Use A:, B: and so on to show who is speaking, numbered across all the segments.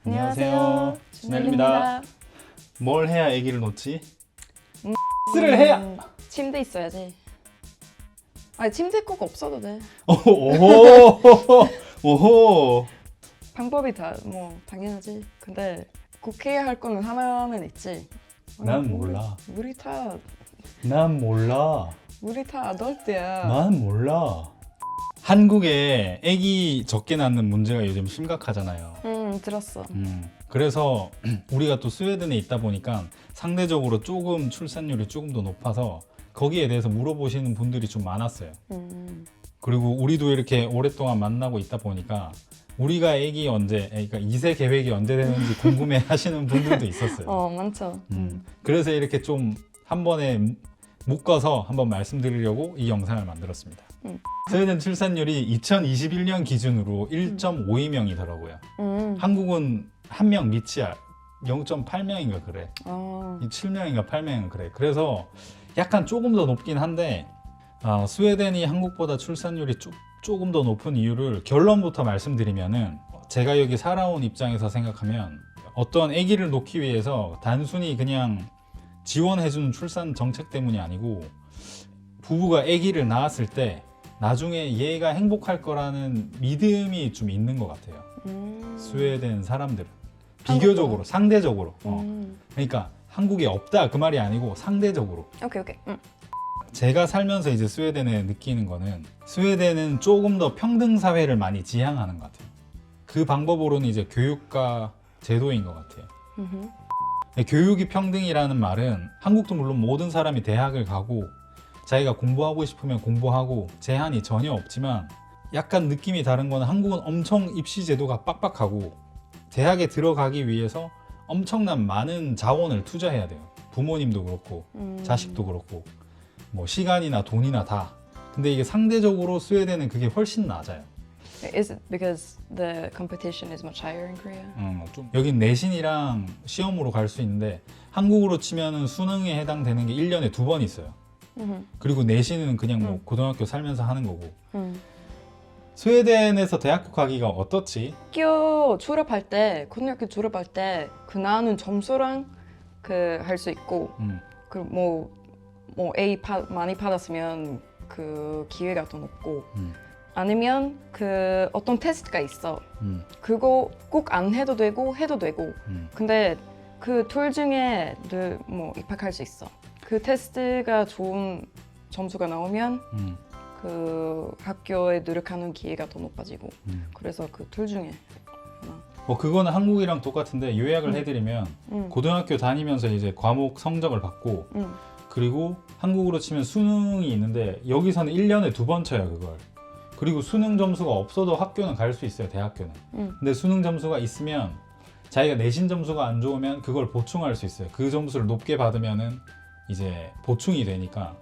A: 안녕하세요. 준열입니다.
B: 뭘 해야 아기를 놓지?
A: X를 해야! 침대 있어야지. 아니 침대 꼭 없어도 돼.
B: 오호! 오호!
A: 방법이 다 뭐 당연하지. 근데 꼭 해야 할 거는 하나는 있지.
B: 난 몰라.
A: 우리 다 아덜트야.
B: 난 몰라. 한국에 아기 적게 낳는 문제가 요즘 심각하잖아요.
A: 들었어.
B: 그래서 우리가 또 스웨덴에 있다 보니까 상대적으로 조금 출산율이 조금 더 높아서 거기에 대해서 물어보시는 분들이 좀 많았어요. 그리고 우리도 이렇게 오랫동안 만나고 있다 보니까 우리가 아기 언제, 그러니까 2세 계획이 언제 되는지 궁금해 하시는 분들도 있었어요.
A: 많죠.
B: 그래서 이렇게 좀 한 번에 묶어서 한번 말씀드리려고 이 영상을 만들었습니다. 스웨덴 출산율이 2021년 기준으로 1.52명이더라고요. 한국은 한 명 밑이야. 0.8명인가 그래. 7명인가 8명인가 그래. 그래서 약간 조금 더 높긴 한데 스웨덴이 한국보다 출산율이 조금 더 높은 이유를 결론부터 말씀드리면은 제가 여기 살아온 입장에서 생각하면 어떤 아기를 놓기 위해서 단순히 그냥 지원해주는 출산 정책 때문이 아니고 부부가 아기를 낳았을 때 나중에 얘가 행복할 거라는 믿음이 좀 있는 것 같아요. 스웨덴 사람들은 비교적으로 상대적으로 그러니까 한국에 없다 그 말이 아니고 상대적으로.
A: 오케이.
B: 제가 살면서 이제 스웨덴에 느끼는 거는 스웨덴은 조금 더 평등 사회를 많이 지향하는 것 같아요. 그 방법으로는 이제 교육과 제도인 것 같아요. 교육이 평등이라는 말은 한국도 물론 모든 사람이 대학을 가고 자기가 공부하고 싶으면 공부하고 제한이 전혀 없지만 약간 느낌이 다른 거는 한국은 엄청 입시 제도가 빡빡하고 대학에 들어가기 위해서 엄청난 많은 자원을 투자해야 돼요. 부모님도 그렇고 자식도 그렇고 뭐 시간이나 돈이나 다. 근데 이게 상대적으로 스웨덴은 그게 훨씬 낮아요.
A: Is it because the competition is much higher in Korea?
B: 좀 여긴 내신이랑 시험으로 갈 수 있는데 한국으로 치면은 수능에 해당되는 게 1년에 2번 있어요. 그리고 내신은 그냥 뭐 고등학교 살면서 하는 거고. 스웨덴에서 대학교 가기가 어떻지?
A: 고등학교 졸업할 때 그 나오는 점수랑 그 할 수 있고 그 뭐 A 많이 받았으면 그 기회가 더 높고 아니면 그 어떤 테스트가 있어. 그거 꼭 안 해도 되고 해도 되고. 근데 그 둘 중에 뭐 입학할 수 있어. 그 테스트가 좋은 점수가 나오면 그 학교에 노력하는 기회가 더 높아지고. 그래서 그 둘 중에 하나.
B: 뭐 그거는 한국이랑 똑같은데 요약을 해드리면 고등학교 다니면서 이제 과목 성적을 받고 그리고 한국으로 치면 수능이 있는데 여기서는 1년에 2번 쳐요 그걸. 그리고 수능 점수가 없어도 학교는 갈 수 있어요 대학교는. 근데 수능 점수가 있으면 자기가 내신 점수가 안 좋으면 그걸 보충할 수 있어요. 그 점수를 높게 받으면은 이제 보충이 되니까.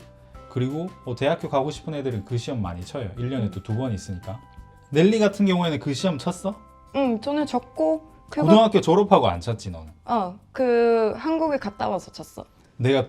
B: 그리고 뭐 대학교 가고 싶은 애들은 그 시험 많이 쳐요. 1년에 또 2번 있으니까. 넬리 같은 경우에는 그 시험 쳤어?
A: 저는 적고
B: 고등학교 졸업하고 안 쳤지 너는?
A: 그 한국에 갔다 와서 쳤어.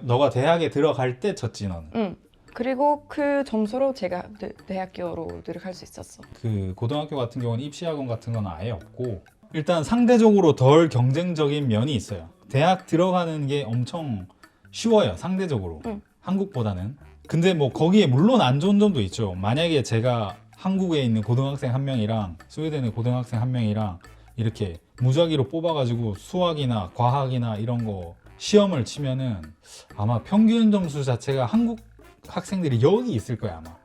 B: 너가 대학에 들어갈 때 쳤지 너는?
A: 그리고 그 점수로 제가 대학교로 노력할 수 있었어.
B: 그 고등학교 같은 경우는 입시학원 같은 건 아예 없고 일단 상대적으로 덜 경쟁적인 면이 있어요. 대학 들어가는 게 엄청 쉬워요 상대적으로. 한국보다는. 근데 뭐 거기에 물론 안 좋은 점도 있죠. 만약에 제가 한국에 있는 고등학생 한 명이랑 스웨덴의 고등학생 한 명이랑 이렇게 무작위로 뽑아가지고 수학이나 과학이나 이런 거 시험을 치면은 아마 평균 점수 자체가 한국 학생들이 여기 있을 거야 아마.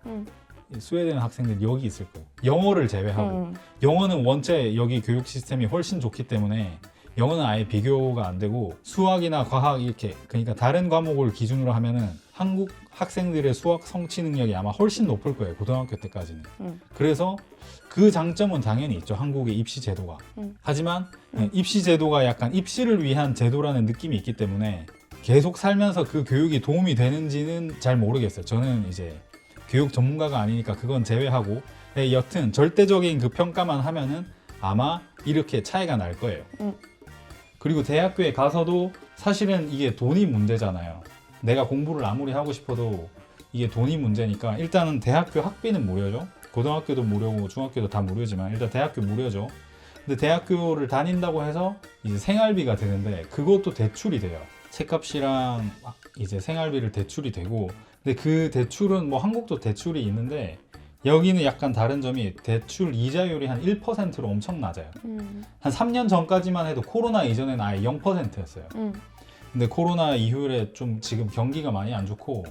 B: 스웨덴 학생들이 여기 있을 거예요. 영어를 제외하고. 영어는 원체 여기 교육 시스템이 훨씬 좋기 때문에 영어는 아예 비교가 안 되고 수학이나 과학 이렇게 그러니까 다른 과목을 기준으로 하면은 한국 학생들의 수학 성취 능력이 아마 훨씬 높을 거예요 고등학교 때까지는. 그래서 그 장점은 당연히 있죠 한국의 입시 제도가. 하지만 입시 제도가 약간 입시를 위한 제도라는 느낌이 있기 때문에 계속 살면서 그 교육이 도움이 되는지는 잘 모르겠어요. 저는 이제 교육 전문가가 아니니까 그건 제외하고 여튼 절대적인 그 평가만 하면은 아마 이렇게 차이가 날 거예요. 그리고 대학교에 가서도 사실은 이게 돈이 문제잖아요. 내가 공부를 아무리 하고 싶어도 이게 돈이 문제니까 일단은 대학교 학비는 무료죠. 고등학교도 무료고 중학교도 다 무료지만 일단 대학교 무료죠. 근데 대학교를 다닌다고 해서 이제 생활비가 되는데 그것도 대출이 돼요. 책값이랑 이제 생활비를 대출이 되고, 근데 그 대출은 뭐 한국도 대출이 있는데 여기는 약간 다른 점이 대출 이자율이 한 1%로 엄청 낮아요. 한 3년 전까지만 해도 코로나 이전에는 아예 0%였어요. 근데 코로나 이후에 좀 지금 경기가 많이 안 좋고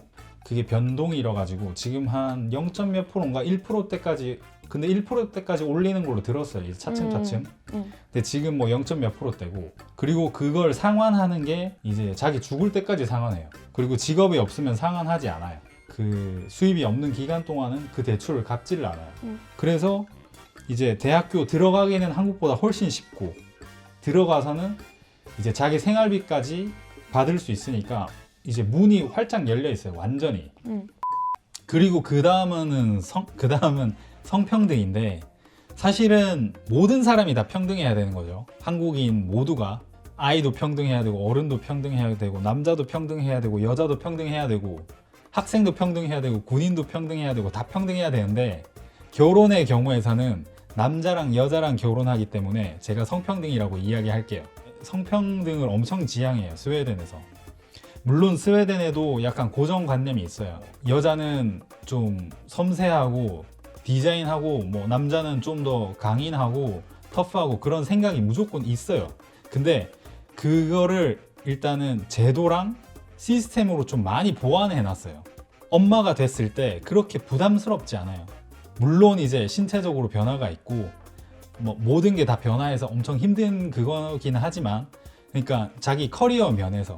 B: 그게 변동이 일어가지고 지금 한 0. 몇 프로인가 1%대까지, 근데 1%대까지 올리는 걸로 들었어요. 이제 차츰차츰. 근데 지금 뭐 0. 몇 %대고, 그리고 그걸 상환하는 게 이제 자기 죽을 때까지 상환해요. 그리고 직업이 없으면 상환하지 않아요. 그 수입이 없는 기간 동안은 그 대출을 갚지를 않아요. 그래서 이제 대학교 들어가기는 한국보다 훨씬 쉽고, 들어가서는 이제 자기 생활비까지 받을 수 있으니까 이제 문이 활짝 열려 있어요. 완전히. 그리고 그 다음은 성평등인데, 사실은 모든 사람이 다 평등해야 되는 거죠. 한국인 모두가. 아이도 평등해야 되고, 어른도 평등해야 되고, 남자도 평등해야 되고, 여자도 평등해야 되고, 학생도 평등해야 되고, 군인도 평등해야 되고, 다 평등해야 되는데, 결혼의 경우에서는 남자랑 여자랑 결혼하기 때문에 제가 성평등이라고 이야기할게요. 성평등을 엄청 지향해요, 스웨덴에서. 물론 스웨덴에도 약간 고정관념이 있어요. 여자는 좀 섬세하고 디자인하고, 뭐 남자는 좀 더 강인하고 터프하고 그런 생각이 무조건 있어요. 근데 그거를 일단은 제도랑 시스템으로 좀 많이 보완해 놨어요. 엄마가 됐을 때 그렇게 부담스럽지 않아요. 물론 이제 신체적으로 변화가 있고 뭐 모든 게 다 변화해서 엄청 힘든 그거긴 하지만, 그러니까 자기 커리어 면에서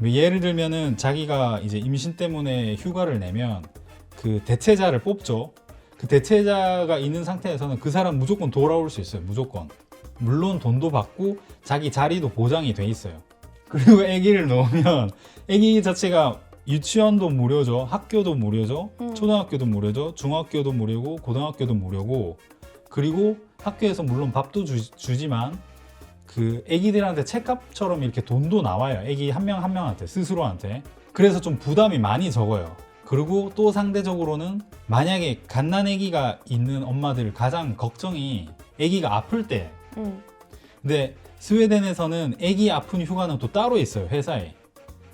B: 예를 들면은 자기가 이제 임신 때문에 휴가를 내면 그 대체자를 뽑죠. 그 대체자가 있는 상태에서는 그 사람 무조건 돌아올 수 있어요. 무조건. 물론 돈도 받고 자기 자리도 보장이 돼 있어요. 그리고 아기를 넣으면 아기 자체가 유치원도 무료죠. 학교도 무료죠. 초등학교도 무료죠. 중학교도 무료고 고등학교도 무료고, 그리고 학교에서 물론 밥도 주지만 그 애기들한테 책값처럼 이렇게 돈도 나와요. 애기 한 명 한 명한테, 스스로한테. 그래서 좀 부담이 많이 적어요. 그리고 또 상대적으로는 만약에 갓난 애기가 있는 엄마들 가장 걱정이 애기가 아플 때. 근데 스웨덴에서는 애기 아픈 휴가는 또 따로 있어요, 회사에.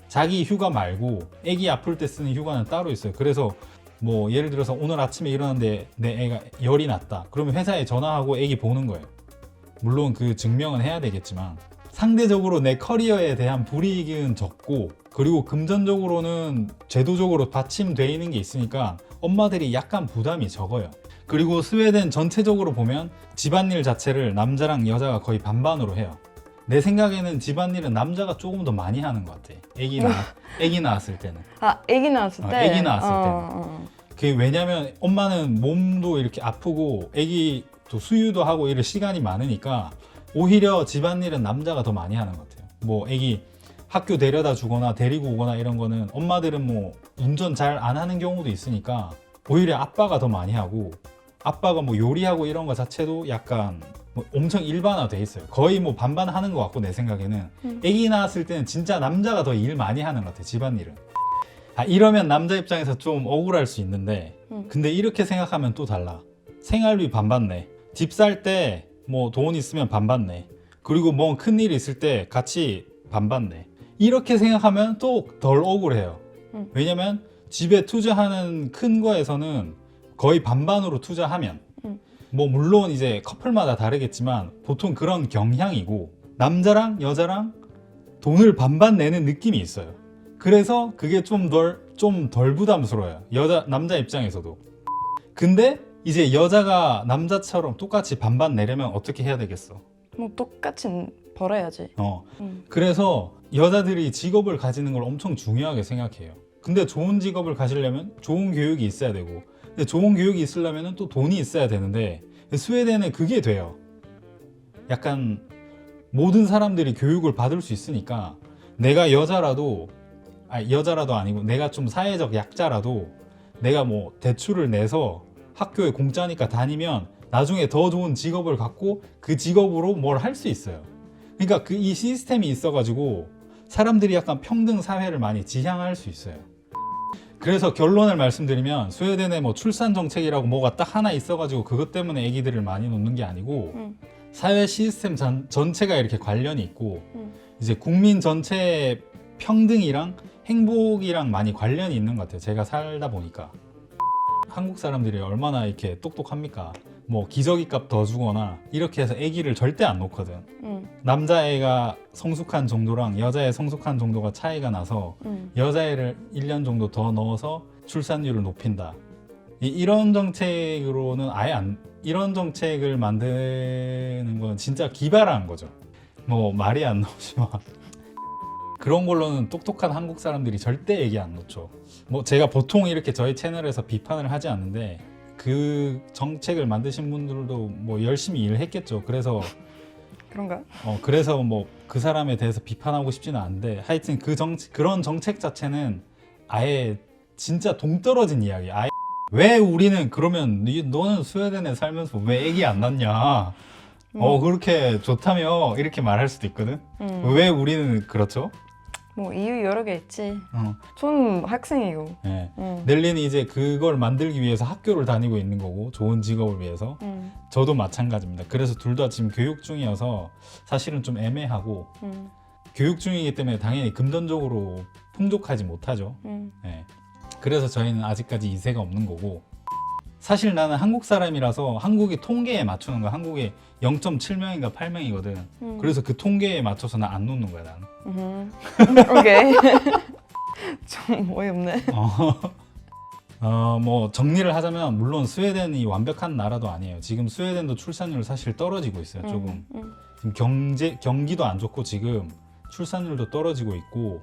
B: 자기 휴가 말고 애기 아플 때 쓰는 휴가는 따로 있어요. 그래서 뭐 예를 들어서 오늘 아침에 일어났는데 내 애가 열이 났다. 그러면 회사에 전화하고 애기 보는 거예요. 물론 그 증명은 해야 되겠지만 상대적으로 내 커리어에 대한 불이익은 적고, 그리고 금전적으로는 제도적으로 받침되어 있는 게 있으니까 엄마들이 약간 부담이 적어요. 그리고 스웨덴 전체적으로 보면 집안일 자체를 남자랑 여자가 거의 반반으로 해요. 내 생각에는 집안일은 남자가 조금 더 많이 하는 것 같아. 애기 낳았을 때는.
A: 아, 아기 낳았을 때?
B: 애기 낳았을 때는. 그게 왜냐면 엄마는 몸도 이렇게 아프고 애기 또 수유도 하고 이럴 시간이 많으니까 오히려 집안일은 남자가 더 많이 하는 것 같아요. 뭐 애기 학교 데려다 주거나 데리고 오거나 이런 거는 엄마들은 뭐 운전 잘 안 하는 경우도 있으니까 오히려 아빠가 더 많이 하고, 아빠가 뭐 요리하고 이런 거 자체도 약간 뭐 엄청 일반화돼 있어요. 거의 뭐 반반 하는 것 같고, 내 생각에는 애기 낳았을 때는 진짜 남자가 더 일 많이 하는 것 같아, 집안일은. 이러면 남자 입장에서 좀 억울할 수 있는데, 근데 이렇게 생각하면 또 달라. 생활비 반반 내, 집 살 때 뭐 돈 있으면 반반 내, 그리고 뭐 큰일 있을 때 같이 반반 내. 이렇게 생각하면 또 덜 억울해요. 왜냐면 집에 투자하는 큰 거에서는 거의 반반으로 투자하면, 뭐 물론 이제 커플마다 다르겠지만 보통 그런 경향이고, 남자랑 여자랑 돈을 반반 내는 느낌이 있어요. 그래서 그게 좀 덜 부담스러워요, 남자 입장에서도. 근데 이제 여자가 남자처럼 똑같이 반반 내려면 어떻게 해야 되겠어?
A: 뭐 똑같이 벌어야지.
B: 그래서 여자들이 직업을 가지는 걸 엄청 중요하게 생각해요. 근데 좋은 직업을 가지려면 좋은 교육이 있어야 되고, 근데 좋은 교육이 있으려면 또 돈이 있어야 되는데, 스웨덴은 그게 돼요. 약간 모든 사람들이 교육을 받을 수 있으니까, 내가 여자라도 아니고 내가 좀 사회적 약자라도 내가 뭐 대출을 내서 학교에 공짜니까 다니면 나중에 더 좋은 직업을 갖고 그 직업으로 뭘 할 수 있어요. 그러니까 이 시스템이 있어가지고 사람들이 약간 평등 사회를 많이 지향할 수 있어요. 그래서 결론을 말씀드리면 스웨덴에 뭐 출산 정책이라고 뭐가 딱 하나 있어가지고 그것 때문에 아기들을 많이 놓는 게 아니고, 사회 시스템 전체가 이렇게 관련이 있고
A: 음.
B: 이제 국민 전체의 평등이랑 행복이랑 많이 관련이 있는 것 같아요. 제가 살다 보니까. 한국 사람들이 얼마나 이렇게 똑똑합니까? 뭐 기저귀 값 더 주거나 이렇게 해서 아기를 절대 안 놓거든. 남자애가 성숙한 정도랑 여자애 성숙한 정도가 차이가 나서 여자애를 1년 정도 더 넣어서 출산율을 높인다. 이런 정책으로는 아예 이런 정책을 만드는 건 진짜 기발한 거죠. 뭐 말이 안 나오지만 그런 걸로는 똑똑한 한국 사람들이 절대 얘기 안 놓죠. 뭐 제가 보통 이렇게 저희 채널에서 비판을 하지 않는데 그 정책을 만드신 분들도 뭐 열심히 일을 했겠죠. 그래서
A: 그런가?
B: 그래서 뭐 그 사람에 대해서 비판하고 싶지는 않은데 하여튼 그런 정책 자체는 아예 진짜 동떨어진 이야기. 아예 왜 우리는 그러면 너는 스웨덴에 살면서 왜 애기 안 낳냐? 그렇게 좋다며 이렇게 말할 수도 있거든. 왜 우리는 그렇죠?
A: 뭐 이유 여러 개 있지. 전 학생이고.
B: 네. 넬리는 이제 그걸 만들기 위해서 학교를 다니고 있는 거고 좋은 직업을 위해서. 저도 마찬가지입니다. 그래서 둘 다 지금 교육 중이어서 사실은 좀 애매하고 교육 중이기 때문에 당연히 금전적으로 풍족하지 못하죠. 네. 그래서 저희는 아직까지 이세가 없는 거고 사실 나는 한국 사람이라서 한국의 통계에 맞추는 거야. 한국에 0.7명인가 8명이거든. 그래서 그 통계에 맞춰서 나 안 놓는 거야 나는.
A: 오케이. 좀 어이없네.
B: 뭐 정리를 하자면 물론 스웨덴이 완벽한 나라도 아니에요. 지금 스웨덴도 출산율 사실 떨어지고 있어요. 조금. 지금 경기도 안 좋고 지금 출산율도 떨어지고 있고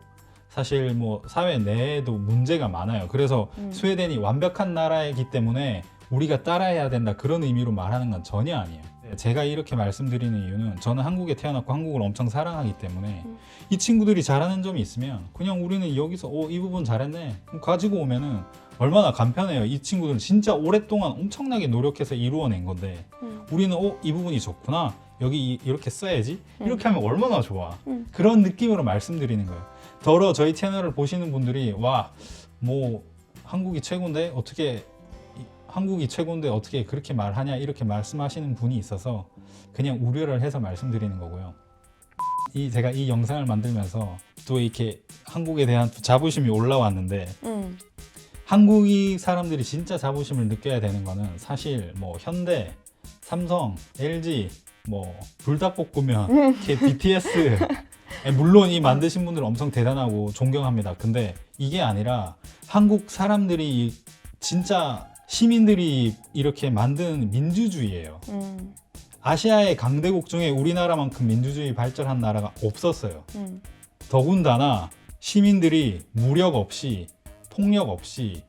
B: 사실 뭐 사회 내에도 문제가 많아요. 그래서 스웨덴이 완벽한 나라이기 때문에 우리가 따라해야 된다 그런 의미로 말하는 건 전혀 아니에요. 제가 이렇게 말씀드리는 이유는 저는 한국에 태어났고 한국을 엄청 사랑하기 때문에 이 친구들이 잘하는 점이 있으면 그냥 우리는 여기서 이 부분 잘했네 그럼 가지고 오면은 얼마나 간편해요. 이 친구들은 진짜 오랫동안 엄청나게 노력해서 이루어낸 건데 우리는 이 부분이 좋구나 여기 이렇게 써야지 이렇게 하면 얼마나 좋아. 그런 느낌으로 말씀드리는 거예요. 더러 저희 채널을 보시는 분들이 와 뭐 한국이 최고인데 어떻게 그렇게 말하냐 이렇게 말씀하시는 분이 있어서 그냥 우려를 해서 말씀드리는 거고요. 제가 이 영상을 만들면서 또 이렇게 한국에 대한 자부심이 올라왔는데 한국이 사람들이 진짜 자부심을 느껴야 되는 거는 사실 뭐 현대, 삼성, LG, 뭐 불닭볶음면, BTS 물론 이 만드신 분들 엄청 대단하고 존경합니다. 근데 이게 아니라 한국 사람들이 진짜 시민들이 이렇게 만든 민주주의예요. 아시아의 강대국 중에 우리나라만큼 민주주의 발전한 나라가 없었어요. 더군다나 시민들이 무력 없이 폭력 없이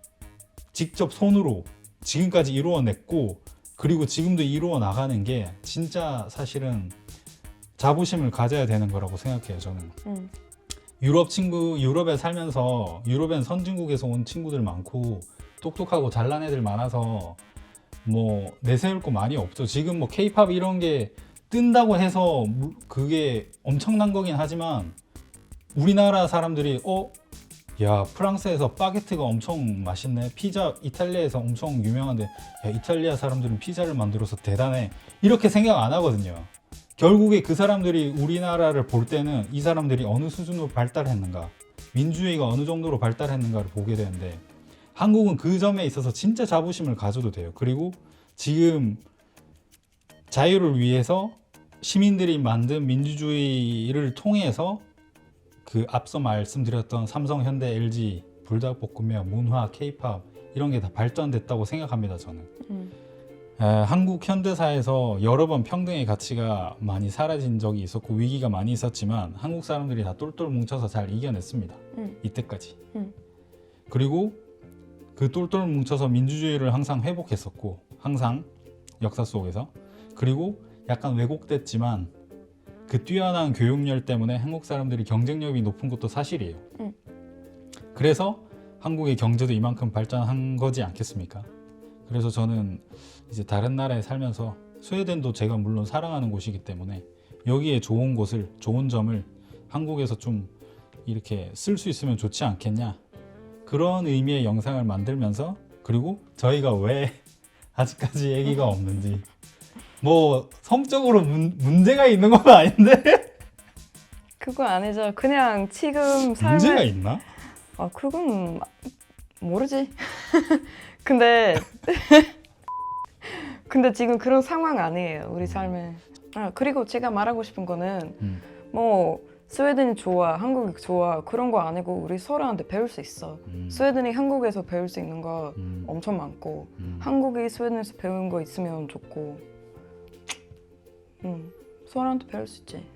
B: 직접 손으로 지금까지 이루어냈고 그리고 지금도 이루어 나가는 게 진짜 사실은 자부심을 가져야 되는 거라고 생각해요. 저는 유럽에 살면서 유럽엔 선진국에서 온 친구들 많고 똑똑하고 잘난 애들 많아서 뭐 내세울 거 많이 없죠. 지금 뭐 K-팝 이런 게 뜬다고 해서 그게 엄청난 거긴 하지만 우리나라 사람들이 야 프랑스에서 바게트가 엄청 맛있네. 피자 이탈리아에서 엄청 유명한데 야 이탈리아 사람들은 피자를 만들어서 대단해. 이렇게 생각 안 하거든요. 결국에 그 사람들이 우리나라를 볼 때는 이 사람들이 어느 수준으로 발달했는가 민주주의가 어느 정도로 발달했는가를 보게 되는데 한국은 그 점에 있어서 진짜 자부심을 가져도 돼요. 그리고 지금 자유를 위해서 시민들이 만든 민주주의를 통해서 그 앞서 말씀드렸던 삼성, 현대, LG, 불닭볶음면, 문화, K-팝 이런 게 다 발전됐다고 생각합니다. 저는. 한국 현대사에서 여러 번 평등의 가치가 많이 사라진 적이 있었고 위기가 많이 있었지만 한국 사람들이 다 똘똘 뭉쳐서 잘 이겨냈습니다. 이때까지. 그리고 그 똘똘 뭉쳐서 민주주의를 항상 회복했었고 항상 역사 속에서 그리고 약간 왜곡됐지만 그 뛰어난 교육열 때문에 한국 사람들이 경쟁력이 높은 것도 사실이에요. 그래서 한국의 경제도 이만큼 발전한 거지 않겠습니까? 그래서 저는 이제 다른 나라에 살면서 스웨덴도 제가 물론 사랑하는 곳이기 때문에 여기에 좋은 곳을 좋은 점을 한국에서 좀 이렇게 쓸 수 있으면 좋지 않겠냐 그런 의미의 영상을 만들면서 그리고 저희가 왜 아직까지 얘기가 없는지 뭐 성적으로 문제가 있는 건 아닌데?
A: 그거 아니죠. 그냥 지금
B: 문제가
A: 삶에
B: 있나?
A: 아 그건 모르지. 근데 근데 지금 그런 상황 아니에요. 우리 삶에. 아 그리고 제가 말하고 싶은 거는 뭐 스웨덴이 좋아, 한국이 좋아 그런 거 아니고 우리 서로한테 배울 수 있어. 스웨덴이 한국에서 배울 수 있는 거 엄청 많고 한국이 스웨덴에서 배운 거 있으면 좋고 서로한테 배울 수 있지.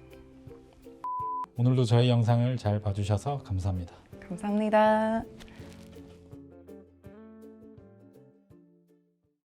B: 오늘도 저희 영상을 잘 봐주셔서 감사합니다.
A: 감사합니다.